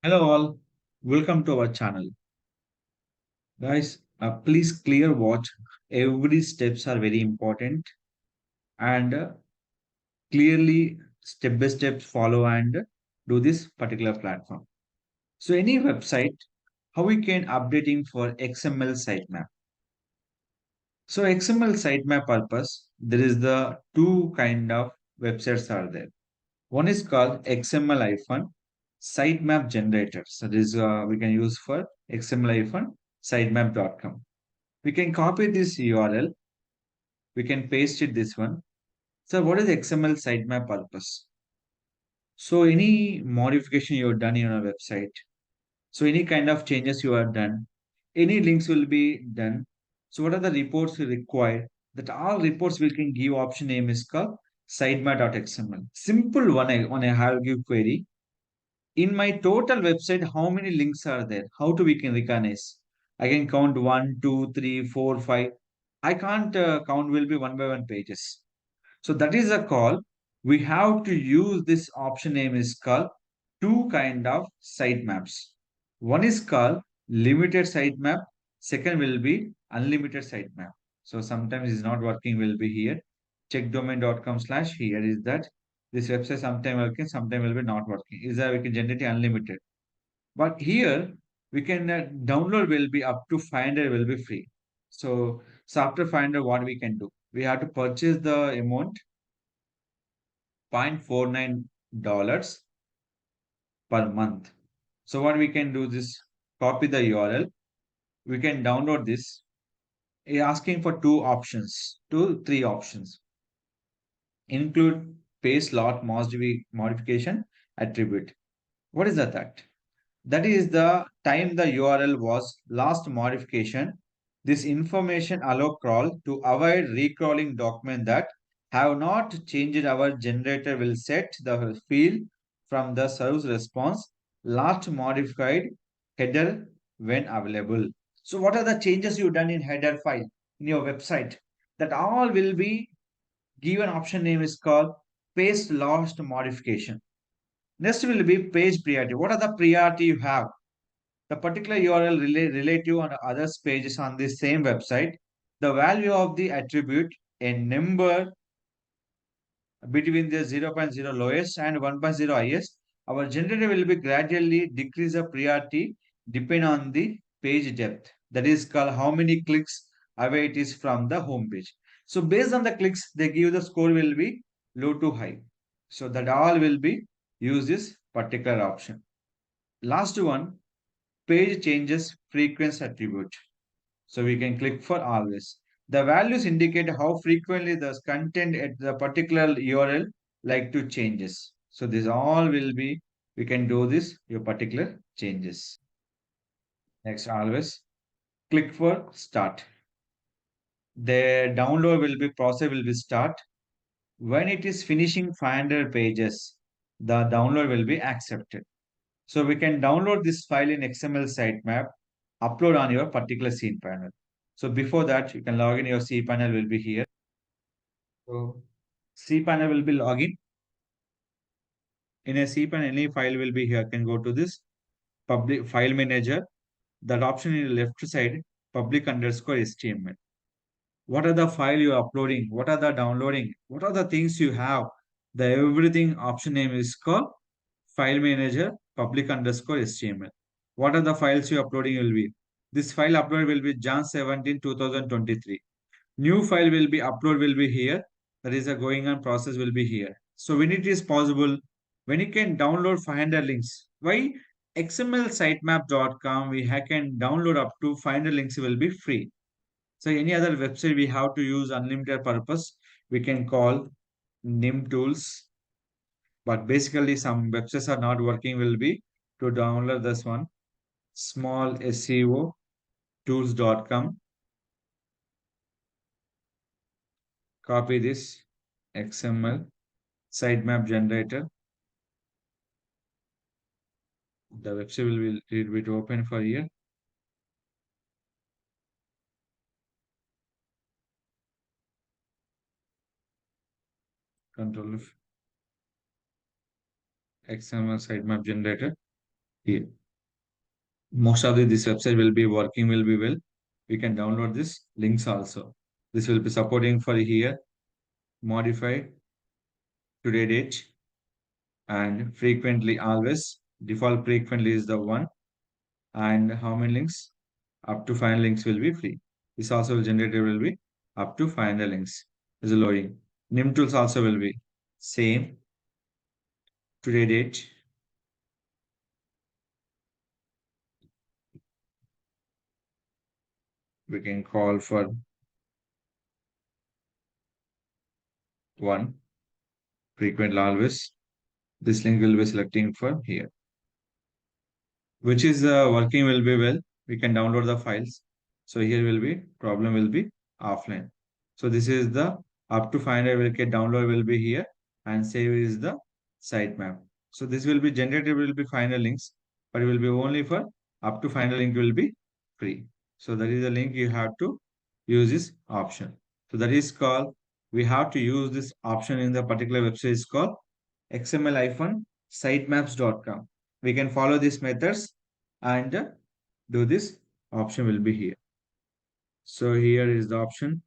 Hello all, welcome to our channel. Guys, please clear watch. Every steps are very important and clearly step by step follow and do this particular platform. So any website, how we can updating for XML sitemap. So XML sitemap purpose, there is the two kind of websites are there. One is called XML sitemap generator. So this we can use for XML sitemap.com. We can copy this URL. We can paste it this one. So what is XML sitemap purpose? So any modification you have done in your website, so any kind of changes you have done, any links will be done. So what are the reports we require? That all reports we can give option name is called sitemap.xml. Simple one on a have give query. In my total website, how many links are there? How to we can recognize? I can count one, two, three, four, five. I can't count will be one by one pages. So that is a call. We have to use this option name is called two kind of sitemaps. One is called limited sitemap. Second will be unlimited sitemap. So sometimes it's not working will be here. Checkdomain.com slash here is that this website sometime working, sometime will be not working. Is that we can generate unlimited. But here we can download will be up to 500 will be free. So after 500, what we can do? We have to purchase the amount $0.49 per month. So what we can do is copy the URL. We can download this. Asking for three options. Include paste lot modification attribute. What is that? That is the time the URL was last modification. This information allow crawl to avoid recrawling document that have not changed. Our generator will set the field from the serves response last modified header when available. So what are the changes you done in header file in your website? That all will be given option name is called paste last modification. Next will be page priority. What are the priority you have? The particular URL relative on other pages on the same website, the value of the attribute, a number between the zero point 0.0 lowest and 1.0 highest, our generator will be gradually decrease the priority depend on the page depth. That is called how many clicks away it is from the home page. So based on the clicks, they give the score will be low to high. So that all will be use this particular option. Last one, page changes frequency attribute. So we can click for always. The values indicate how frequently the content at the particular URL like to changes. So this all will be, we can do this, your particular changes. Next, always click for start. The download will be process will be start. When it is finishing 500 pages, the download will be accepted. So we can download this file in XML sitemap, upload on your particular scene panel. So before that, you can log in your cPanel will be here. So cPanel will be login. In a cPanel, any file will be here. Can go to this public file manager. That option in the left side, public underscore HTML. What are the file you are uploading? What are the downloading? What are the things you have? The everything option name is called file manager public underscore HTML. What are the files you uploading will be? This file upload will be Jan 17, 2023. New file will be upload will be here. That is a going on process will be here. So when it is possible, when you can download 500 links, why xmlsitemap.com we can download up to 500 links will be free. So any other website we have to use unlimited purpose, we can call NIM tools. But basically some websites are not working will be to download this one, small SEO tools.com. Copy this XML sitemap generator. The website will be open for here. Control F XML sitemap generator. here. Most of this website will be working will be well. We can download this links also. This will be supporting for here, modify today date and frequently always. Default frequently is the one, and how many links? Up to 5 links will be free. This also will generate will be up to 500 links. Is loading. Nim tools also will be same today date. We can call for one frequent always. This link will be selecting for here, which is working will be well. We can download the files. So here will be problem will be offline. So this is the up to 500 will get download will be here, and save is the sitemap. So this will be generated will be 500 links, but it will be only for up to 500 link will be free. So that is the link you have to use this option. So that is called, we have to use this option in the particular website is called xml-sitemaps.com. We can follow these methods and do this option will be here. So here is the option.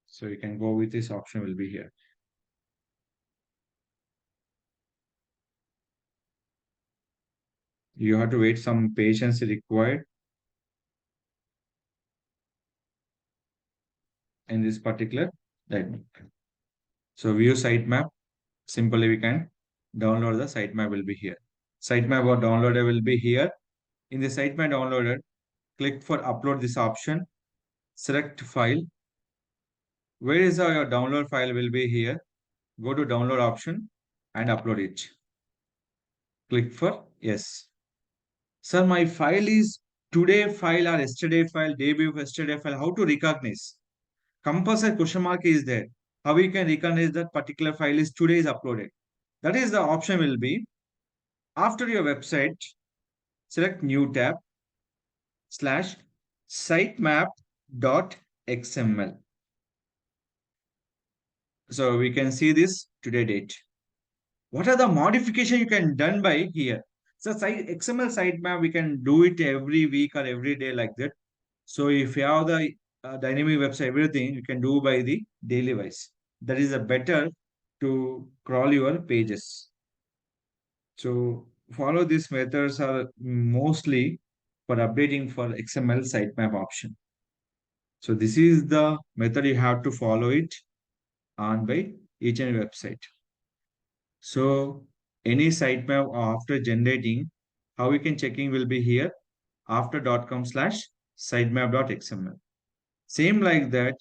So you can go with this option will be here. You have to wait some patience required in this particular diagram. So view sitemap. Simply we can download the sitemap will be here. Sitemap or downloader will be here. In the sitemap downloader, click for upload this option. Select file. Where is your download file will be here. Go to download option and upload it. Click for yes. Sir, my file is today file or yesterday file, day before yesterday file. How to recognize? Compulsory question mark is there. How we can recognize that particular file is today is uploaded? That is the option will be after your website, select new tab slash sitemap.xml. So we can see this today date. What are the modification you can done by here? So XML sitemap, we can do it every week or every day like that. So if you have the dynamic website, everything you can do by the daily wise. That is a better to crawl your pages. So follow these methods are mostly for updating for XML sitemap option. So this is the method you have to follow it on by each and every website. So any sitemap after generating, how we can checking will be here after .com/sitemap.xml. Same like that,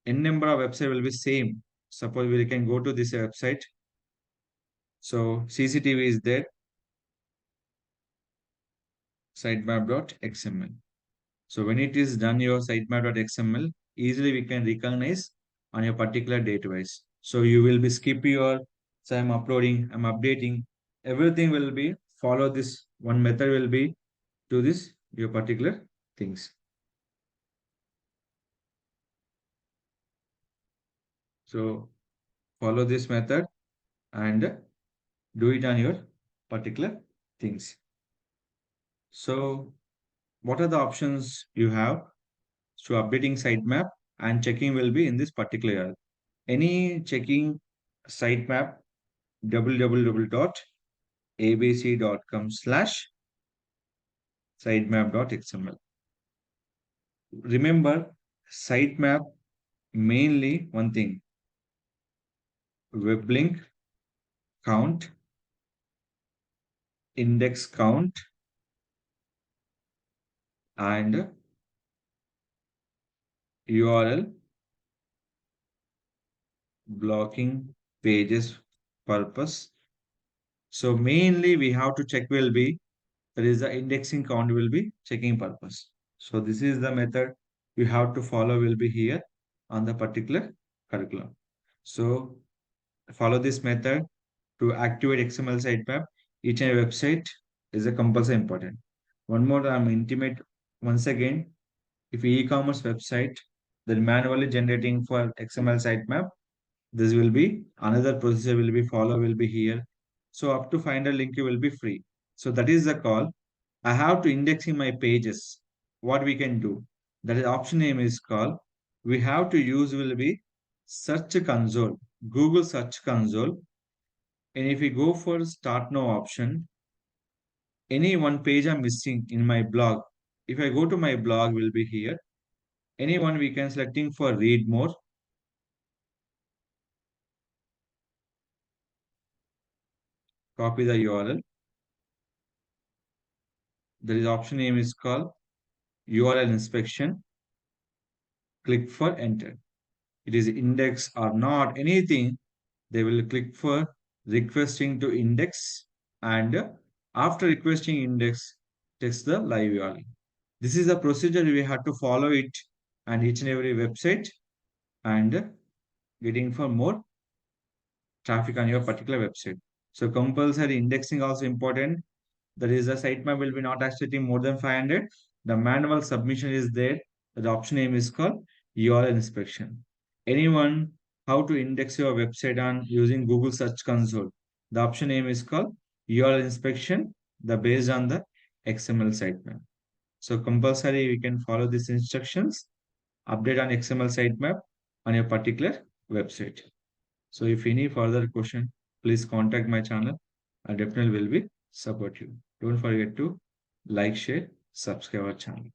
n number of website will be same. Suppose we can go to this website. So CCTV is there, sitemap.xml. So when it is done your sitemap.xml, easily we can recognize on your particular database. So you will be skip your, so I'm uploading, I'm updating, everything will be follow this one method will be to this your particular things. So follow this method and do it on your particular things. So what are the options you have? So updating sitemap and checking will be in this particular URL. Any checking sitemap www.abc.com/sitemap.xml. Remember, sitemap mainly one thing, web link count, index count, and URL blocking pages purpose. So mainly we have to check will be, that is the indexing count will be checking purpose. So this is the method you have to follow will be here on the particular curriculum. So follow this method to activate XML sitemap. Each and every website is a compulsory important. One more, I'm intimate once again. If e-commerce website, then manually generating for XML sitemap, this will be another procedure will be follow will be here. So up to find a link will be free. So that is the call. I have to indexing my pages. What we can do? That is option name is called. We have to use will be search console, Google search console. And if we go for start now option, any one page I'm missing in my blog. If I go to my blog will be here. Anyone we can selecting for read more. Copy the URL. There is option name is called URL inspection. Click for enter. It is index or not anything. They will click for requesting to index, and after requesting index, text the live URL. This is the procedure we have to follow it and each and every website and getting for more traffic on your particular website. So compulsory indexing also important. That is the sitemap will be not accepting more than 500. The manual submission is there. The option name is called URL inspection. Anyone how to index your website on using Google Search Console. The option name is called URL inspection. The based on the XML sitemap. So compulsory we can follow these instructions. Update on XML sitemap on your particular website. So if any further question, please contact my channel. I definitely will be support you. Don't forget to like, share, subscribe our channel.